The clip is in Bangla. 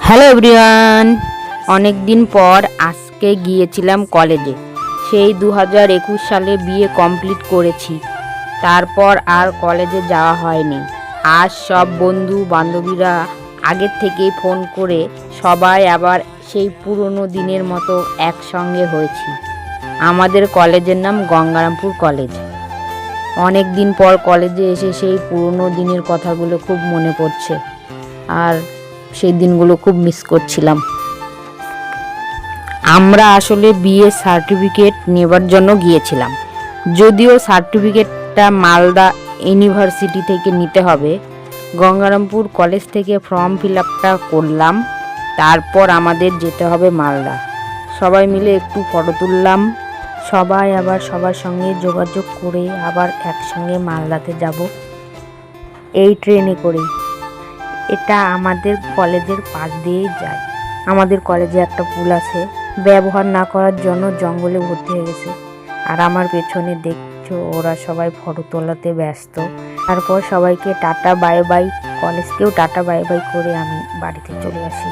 হ্যালো এভরিওয়ান, অনেক দিন পর আজকে গিয়েছিলাম কলেজে। সেই 2021 সালে বিএ কমপ্লিট করেছি, তারপর আর কলেজে যাওয়া হয়নি। আজ সব বন্ধু বান্ধবীরা আগের থেকেই ফোন করে সবাই আবার সেই পুরনো দিনের মতো একসঙ্গে হয়েছি। আমাদের কলেজের নাম গঙ্গারামপুর কলেজ। অনেক দিন পর কলেজে এসে সেই পুরনো দিনের কথাগুলো খুব মনে পড়ছে, আর সেই দিনগুলো খুব মিস করছিলাম। আমরা আসলে বিএ সার্টিফিকেট নেবার জন্য গিয়েছিলাম, যদিও সার্টিফিকেটটা মালদা ইউনিভার্সিটি থেকে নিতে হবে। গঙ্গারামপুর কলেজ থেকে ফর্ম ফিল আপটা করলাম, তারপর আমাদের যেতে হবে মালদা। সবাই মিলে একটু ফটো তুললাম, সবাই আবার সবার সঙ্গে যোগাযোগ করে আবার একসঙ্গে মালদাতে যাব এই ট্রেনে করে। এটা আমাদের কলেজের পাশ দিয়েই যায়। আমাদের কলেজে একটা পুল আছে, ব্যবহার না করার জন্য জঙ্গলে ভর্তি হয়ে গেছে। আর আমার পেছনে দেখছো ওরা সবাই ফটো তোলাতে ব্যস্ত। তারপর সবাইকে টাটা বাই বাই, কলেজকেও টাটা বাই বাই করে আমি বাড়িতে চলে আসি।